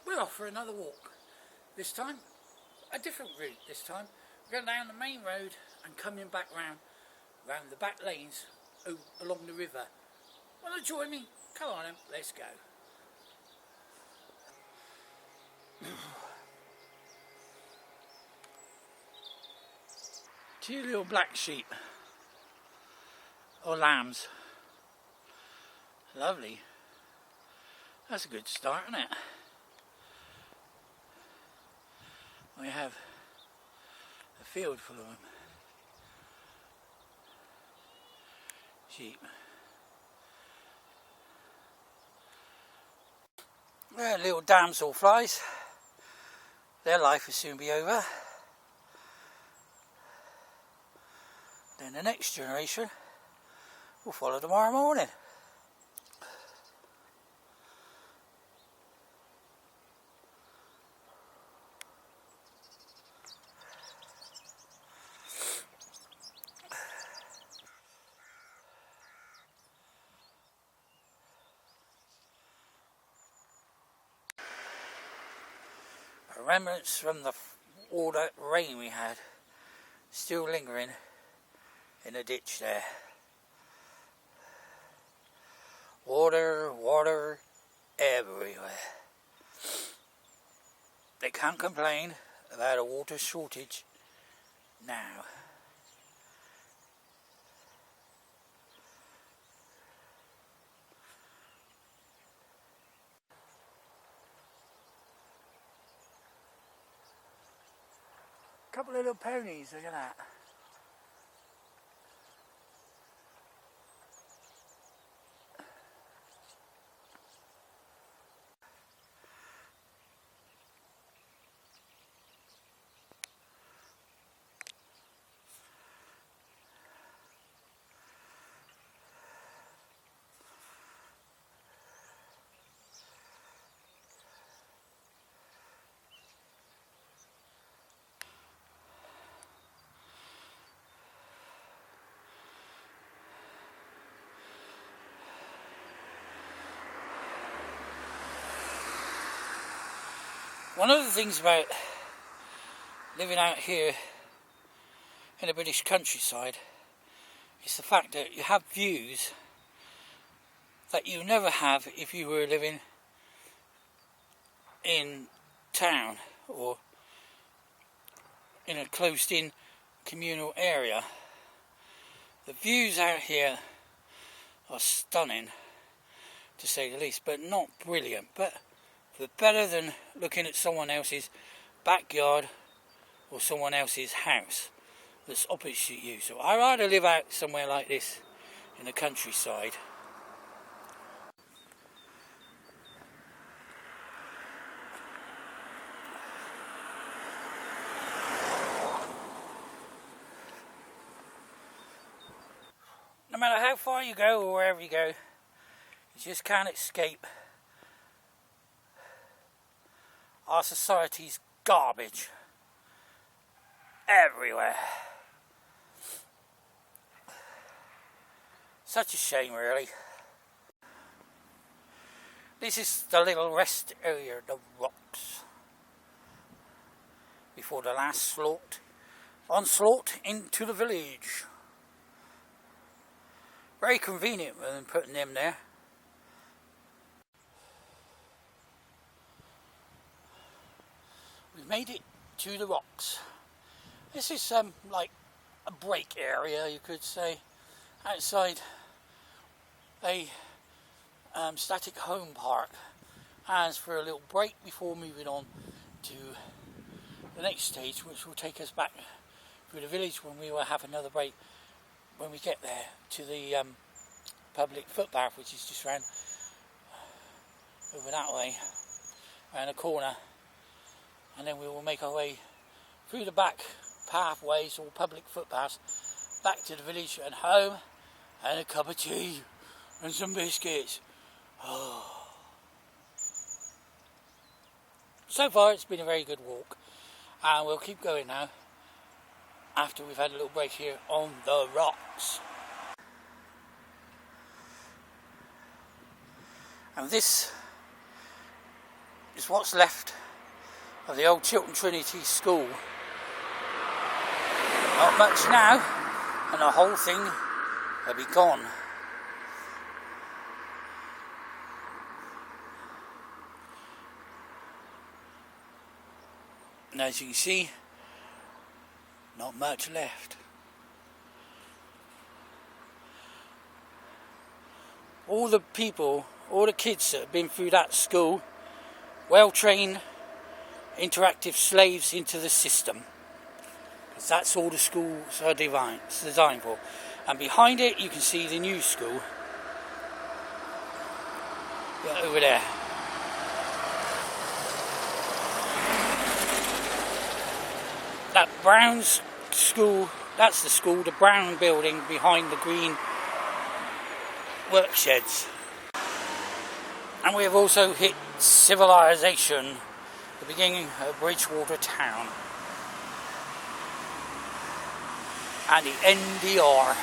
We're off for another walk. This time, a different route this time. We're going down the main road and coming back round the back lanes along the river. Want to join me? Come on then, let's go. Two little black sheep, or lambs. Lovely. That's a good start, isn't it? We have a field full of them. Sheep. They're little damsel flies. Their life will soon be over. Then the next generation will follow tomorrow morning. Remnants from the rain we had still lingering in the ditch there. Water everywhere. They can't complain about a water shortage now. Couple of little ponies, look at that. One of the things about living out here in the British countryside is the fact that you have views that you never have if you were living in town or in a closed-in communal area. The views out here are stunning, to say the least, but not brilliant. But better than looking at someone else's backyard or someone else's house that's opposite you. So I'd rather live out somewhere like this in the countryside. No matter how far you go or wherever you go, you just can't escape our society's garbage everywhere. Such a shame, really. This is the little rest area, the rocks, before the last slaught onslaught into the village. Very convenient when putting them there. We've made it to the rocks. This is like a break area, you could say, outside a static home park, as for a little break before moving on to the next stage, which will take us back through the village when we will have another break when we get there to the public footpath, which is just round over that way, around the corner, and then we will make our way through the back pathways or public footpaths back to the village and home, and a cup of tea and some biscuits. Oh. So far it's been a very good walk, and we'll keep going now after we've had a little break here on the rocks. And this is what's left of the old Chiltern Trinity School. Not much now, and the whole thing will be gone. And as you can see, not much left. All the people, all the kids that have been through that school, well trained, interactive slaves into the system. Because that's all the schools are designed for. And behind it you can see the new school. Yeah, over there. That brown school, that's the school, the brown building behind the green work sheds. And we have also hit civilization, the beginning of Bridgewater Town. And the NDR.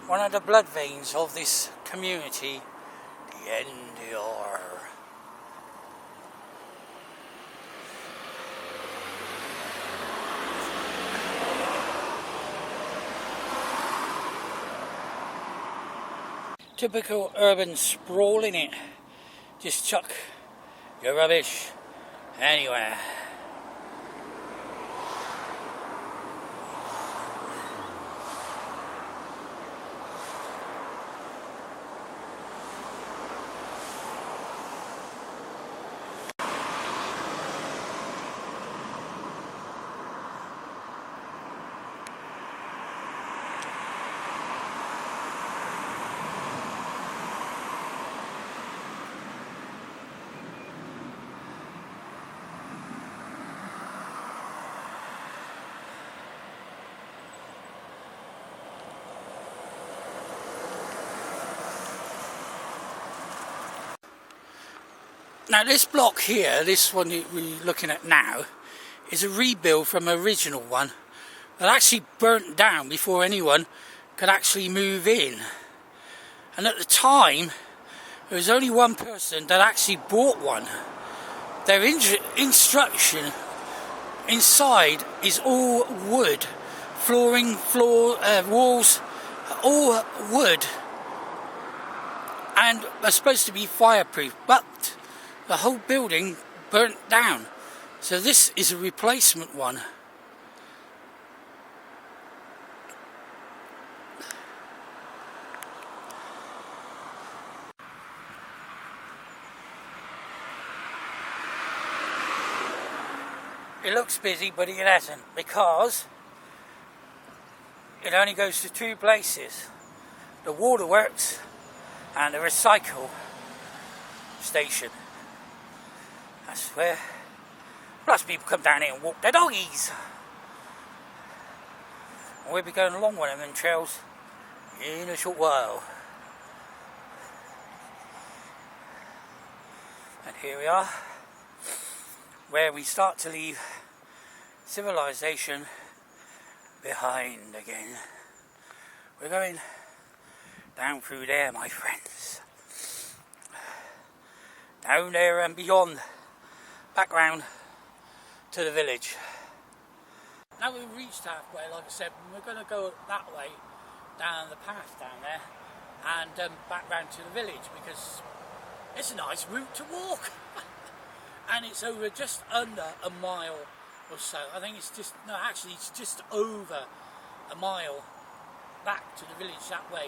One of the blood veins of this community, the NDR. Typical urban sprawl in it. Just chuck your rubbish anywhere. Now this block here, this one that we're looking at now, is a rebuild from the original one that actually burnt down before anyone could actually move in. And at the time, there was only one person that actually bought one. Their instruction inside is all wood, walls, all wood, and are supposed to be fireproof, but the whole building burnt down. So this is a replacement one. It looks busy, but it hasn't, because it only goes to two places: the waterworks and the recycle station. That's where plus people come down here and walk their doggies. And we'll be going along one of them trails in a short while. And here we are, where we start to leave civilization behind again. We're going down through there, my friends. Down there and beyond. Back round to the village. Now we've reached halfway, like I said, and we're going to go that way, down the path down there, and back round to the village, because it's a nice route to walk. And it's over just under a mile or so. I think it's just, no, actually it's just over a mile back to the village that way,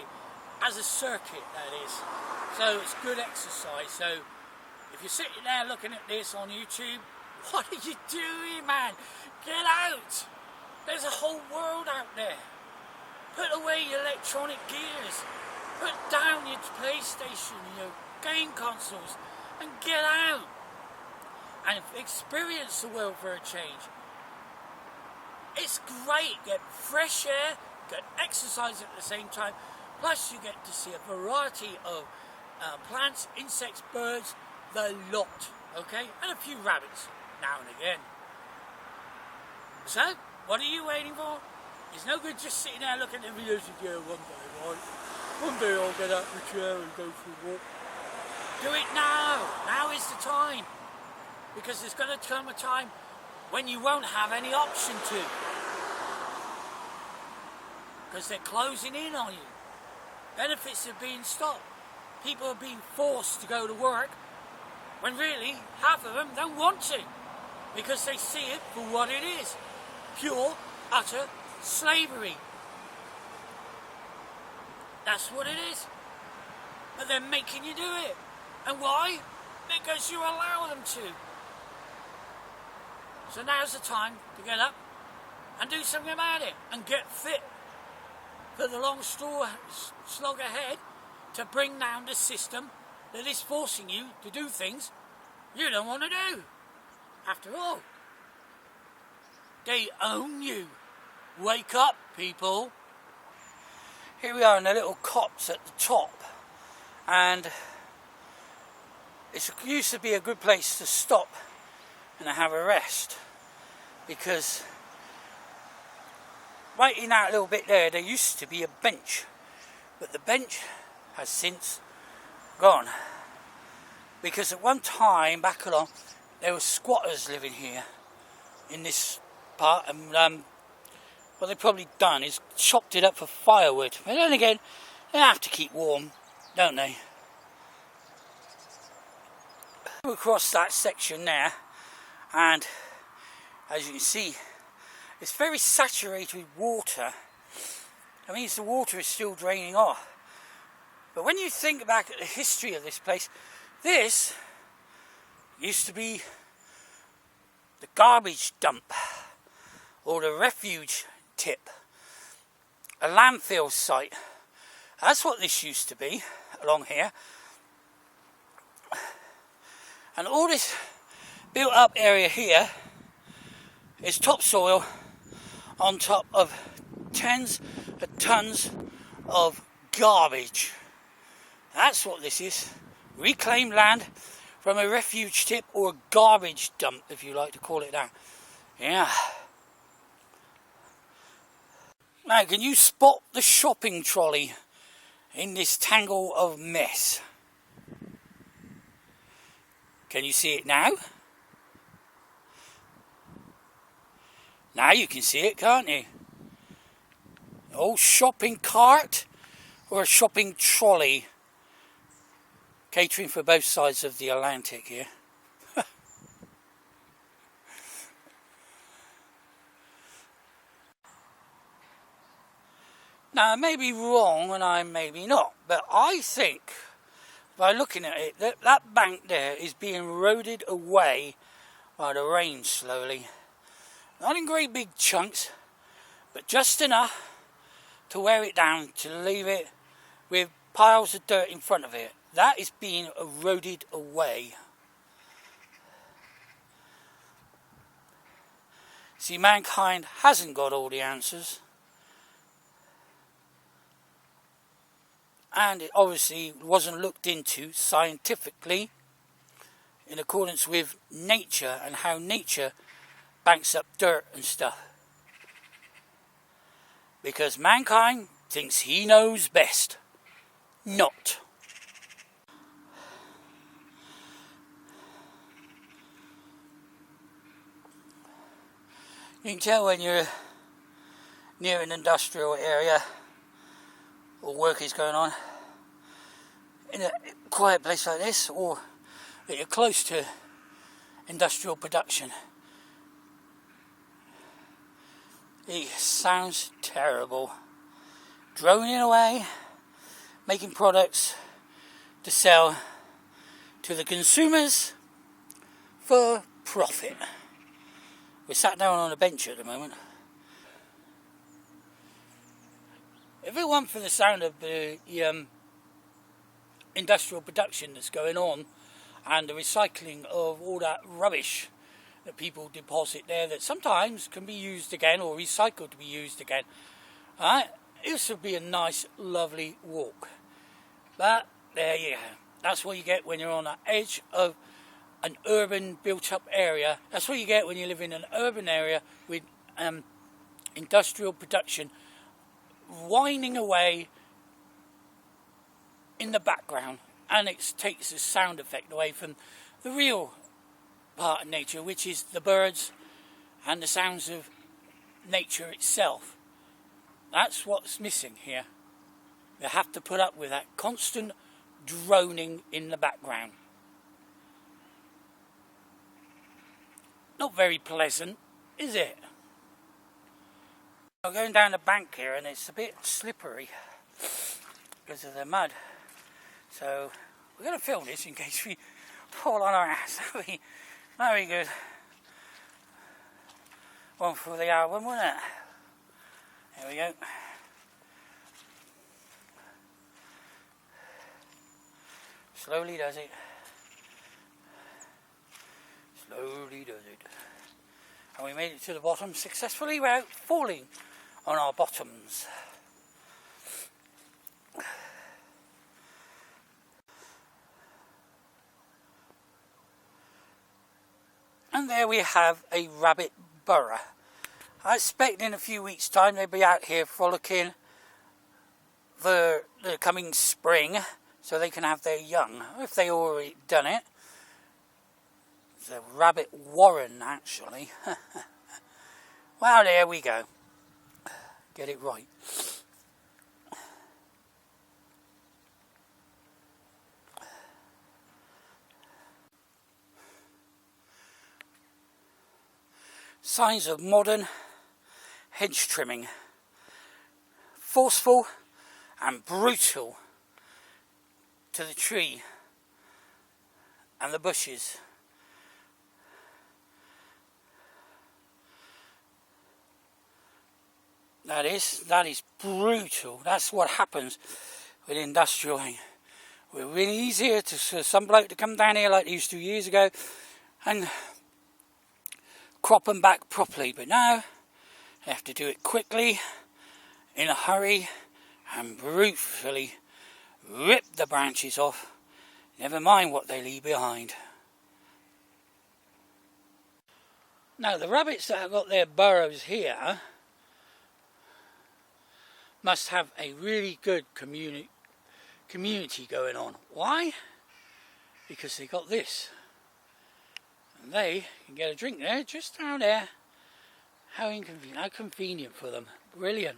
as a circuit, that is. So it's good exercise. So if you're sitting there looking at this on YouTube, what are you doing, man? Get out! There's a whole world out there. Put away your electronic gears. Put down your PlayStation, your game consoles, and get out and experience the world for a change. It's great. Get fresh air, get exercise at the same time. Plus you get to see a variety of plants, insects, birds, the lot, okay? And a few rabbits now and again. So, what are you waiting for? It's no good just sitting there looking at the videos and go, one day, right? One day I'll get out of the chair and go for a walk. Do it now. Now is the time. Because there's going to come a time when you won't have any option to. Because they're closing in on you. Benefits are being stopped. People are being forced to go to work when really half of them don't want to. Because they see it for what it is. Pure, utter slavery. That's what it is. But they're making you do it. And why? Because you allow them to. So now's the time to get up and do something about it and get fit for the long slog ahead to bring down the system that is forcing you to do things you don't want to do. After all, they own you. Wake up, people. Here we are in the little copse at the top, and it used to be a good place to stop and have a rest, because right in that little bit there used to be a bench, but the bench has since gone, because at one time back along there were squatters living here in this part, and what they've probably done is chopped it up for firewood. But then again, they have to keep warm, don't they? Across that section there, and as you can see, it's very saturated with water. That means the water is still draining off. But when you think back at the history of this place, this used to be the garbage dump or the refuge tip, a landfill site. That's what this used to be along here. And all this built up area here is topsoil on top of tens of tons of garbage. That's what this is. Reclaimed land from a refuge tip or a garbage dump, if you like to call it that. Yeah. Now, can you spot the shopping trolley in this tangle of mess? Can you see it now? Now you can see it, can't you? An old shopping cart or a shopping trolley, catering for both sides of the Atlantic here. Now, I may be wrong and I may be not, but I think, by looking at it, that bank there is being eroded away by the rain slowly. Not in great big chunks, but just enough to wear it down, to leave it with piles of dirt in front of it. That is being eroded away. See, mankind hasn't got all the answers. And it obviously wasn't looked into scientifically in accordance with nature and how nature banks up dirt and stuff. Because mankind thinks he knows best. Not. You can tell when you're near an industrial area or work is going on in a quiet place like this, or that you're close to industrial production. It sounds terrible. Droning away, making products to sell to the consumers for profit. We're sat down on a bench at the moment. If it weren't for the sound of the industrial production that's going on and the recycling of all that rubbish that people deposit there that sometimes can be used again or recycled to be used again, this would be a nice, lovely walk. But there you go. That's what you get when you're on the edge of an urban built-up area. That's what you get when you live in an urban area with industrial production whining away in the background, and it takes the sound effect away from the real part of nature, which is the birds and the sounds of nature itself. That's what's missing here. They have to put up with that constant droning in the background. Not very pleasant, is it? I'm going down the bank here and it's a bit slippery because of the mud. So we're going to film this in case we fall on our ass. That'll be very good. One for the album, wouldn't it? There we go. Slowly does it. Slowly does it. And we made it to the bottom successfully without falling on our bottoms. And there we have a rabbit burrow. I expect in a few weeks' time they'll be out here frolicking for the coming spring so they can have their young, if they already done it. It's a rabbit warren, actually. Well, there we go. Get it right. Signs of modern hedge trimming. Forceful and brutal to the tree and the bushes. That is brutal. That's what happens with industrial. We're really easier to some bloke to come down here like they used to years ago and crop them back properly, but now they have to do it quickly, in a hurry, and brutally rip the branches off, never mind what they leave behind. Now the rabbits that have got their burrows here must have a really good community going on. Why? Because they got this. And they can get a drink there, just down there. How inconvenient, how convenient for them. Brilliant.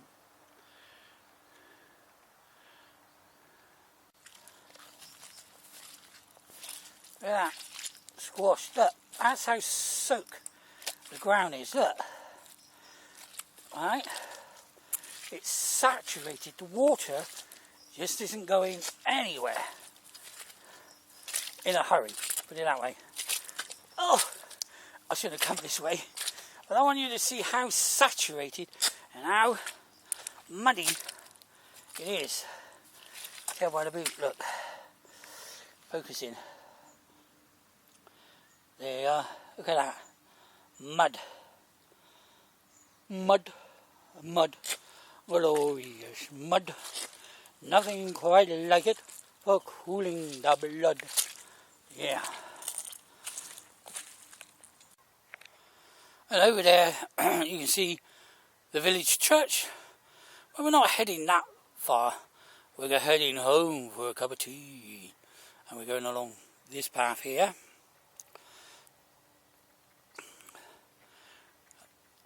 Look at that. Squash. Look, that's how soaked the ground is. Look. Right? It's saturated. The water just isn't going anywhere in a hurry, put it that way. Oh, I should have come this way. But I want you to see how saturated and how muddy it is. Tell by the boot, look. Focusing. There you are. Look at that. Mud. Mud. Mud. Glorious mud. Nothing quite like it for cooling the blood. Yeah. And over there you can see the village church. But we're not heading that far. We're heading home for a cup of tea. And we're going along this path here.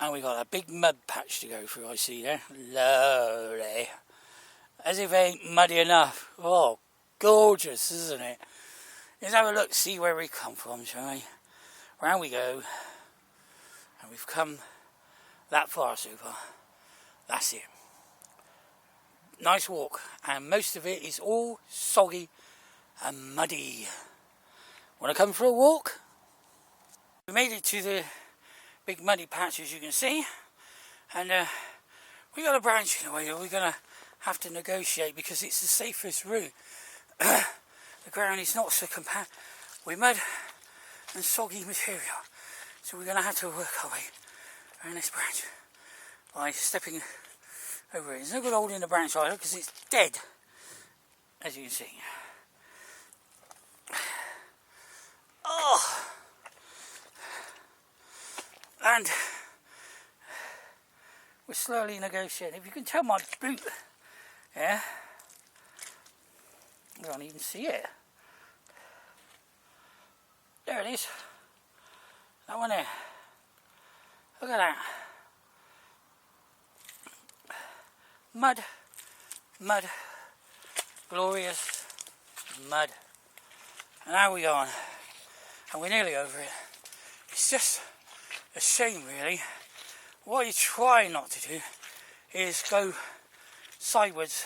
And we got a big mud patch to go through, I see there. Lovely. As if it ain't muddy enough. Oh, gorgeous, isn't it? Let's have a look, see where we come from, shall we? Round we go. And we've come that far so far. That's it. Nice walk. And most of it is all soggy and muddy. Want to come for a walk? We made it to the big muddy patch, as you can see. And we got a branch in the way that we're going to have to negotiate because it's the safest route. The ground is not so compact with mud and soggy material. So we're going to have to work our way around this branch by stepping over it. There's no good holding the branch either because it's dead, as you can see. Oh! And we're slowly negotiating. If you can tell my boot, yeah, I don't even see it. There it is. That one there. Look at that. Mud, mud, glorious mud. And now we're on. And we're nearly over it. It's just a shame, really. What you try not to do is go sideways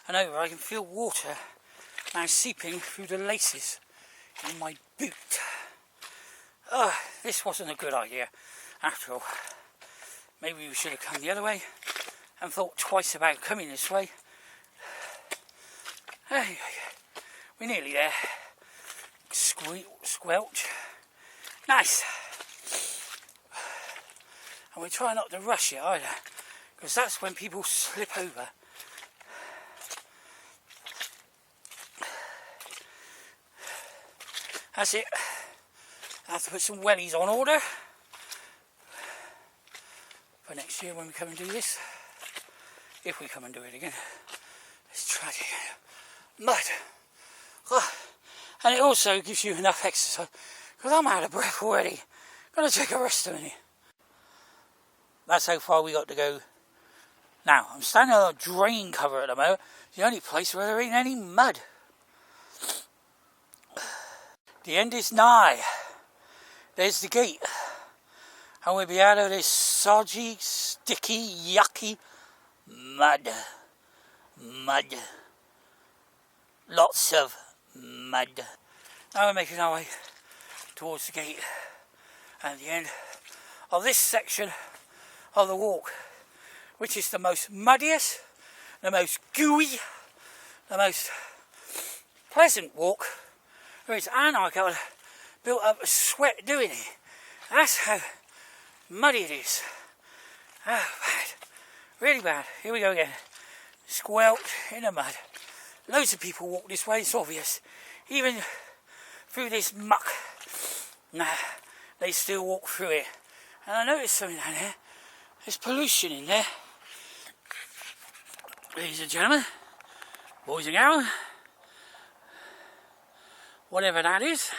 and over. I can feel water now seeping through the laces in my boot. Oh, this wasn't a good idea after all. Maybe we should have come the other way and thought twice about coming this way. We're nearly there. Squelch. Nice. And we try not to rush it either, because that's when people slip over. That's it. I have to put some wellies on order for next year when we come and do this. If we come and do it again. It's tragic. Mud. Oh. And it also gives you enough exercise, because I'm out of breath already. Gonna take a rest a minute. That's how far we got to go. Now, I'm standing on a drain cover at the moment. The only place where there ain't any mud. The end is nigh. There's the gate. And we'll be out of this soggy, sticky, yucky mud. Mud. Lots of mud. Now we're making our way towards the gate. And at the end of this section of the walk, which is the most muddiest, the most gooey, the most pleasant walk there is. And I got built up a sweat doing it. That's how muddy it is. Oh, bad. Really bad. Here we go again. Squelch in the mud. Loads of people walk this way, it's obvious. Even through this muck. Nah, they still walk through it. And I noticed something down there. There's pollution in there. Ladies and gentlemen, boys and girls, whatever that is.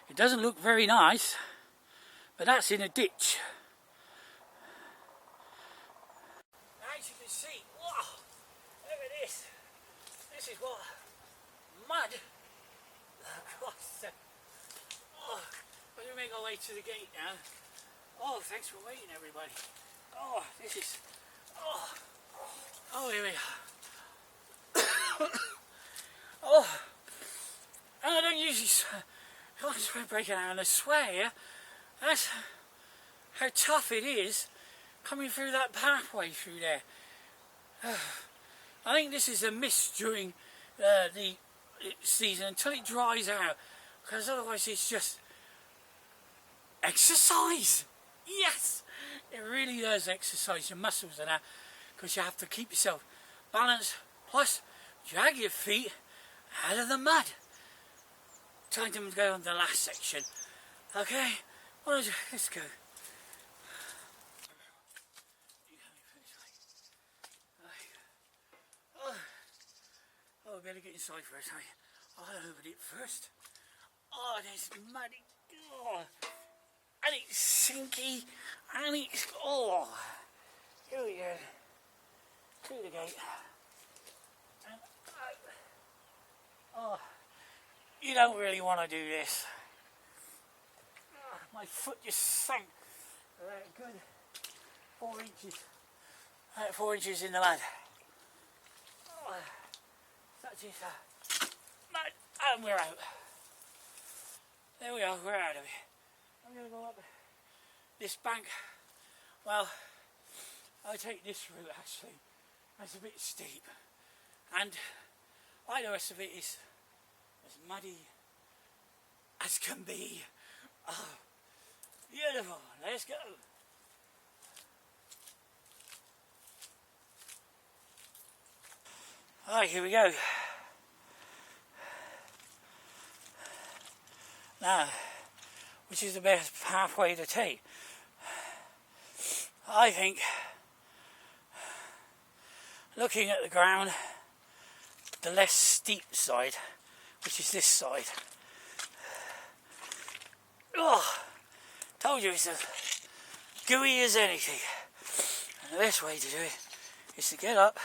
It doesn't look very nice, but that's in a ditch. As you can see, wow, look at this. This is what mud. Oh, we're going to make our way to the gate now. Oh, thanks for waiting, everybody. Oh, this is. Oh, here we are. Oh, and I don't usually. I just breaking out in a swear here. That's how tough it is coming through that pathway through there. I think this is a miss during the season until it dries out, because otherwise it's just exercise. Yes, it really does exercise your muscles and that, because you have to keep yourself balanced, plus drag your feet out of the mud. Time to go on the last section. Okay, let's go. Oh, we better get inside first. I'll open it first. Oh, there's muddy. Oh. and it's sinky, and it's, oh, here we go, through the gate, and oh, you don't really want to do this. Oh, my foot just sank about a good 4 inches, about 4 inches in the mud. Oh, such is mud, and we're out. There we are, we're out of it. I'm going to go up this bank. Well, I take this route actually. It's a bit steep, and like the rest of it is as muddy as can be. Oh, beautiful. Let's go. Alright, here we go. Now, which is the best pathway to take? I think, looking at the ground, the less steep side, which is this side. Oh, told you it's as gooey as anything. And the best way to do it is to get up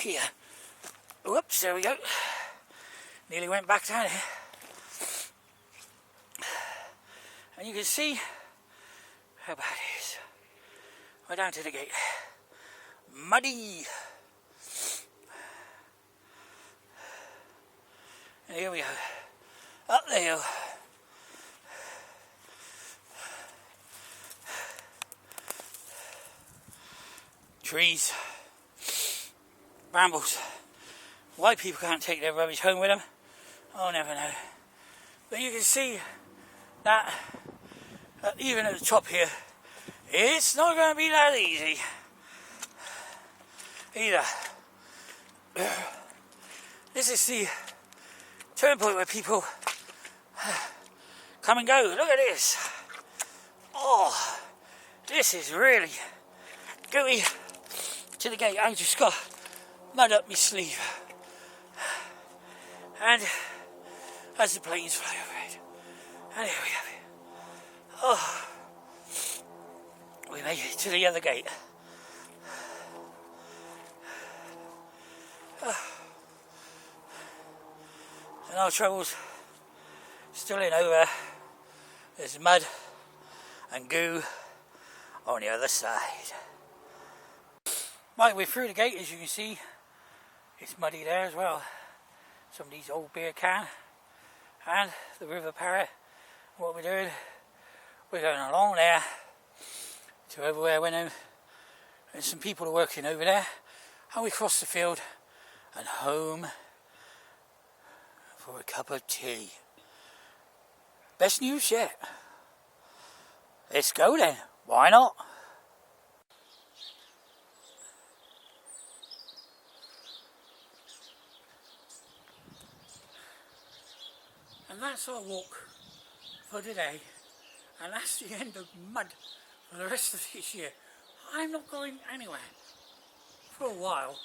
here. Whoops, there we go. Nearly went back down here. And you can see how bad it is. We're down to the gate. Muddy. And here we go. Up the hill. Trees. Brambles. Why people can't take their rubbish home with them, I'll never know. But you can see that even at the top here, it's not going to be that easy either. This is the turn point where people come and go. Look at this. Oh, this is really gooey to the gate. I just got mud up my sleeve. And as the planes fly over it, and here we have it. Oh, we made it to the other gate. Oh. And our troubles still ain't over. There's mud and goo on the other side. Right, we're through the gate, as you can see. It's muddy there as well. Somebody's old beer can and the River Parrett. What we're doing, we're going along there to over where Wenham, and some people are working over there, and we cross the field and home for a cup of tea. Best news yet. Let's go then, why not? And that's our walk for today, and that's the end of mud for the rest of this year. I'm not going anywhere for a while.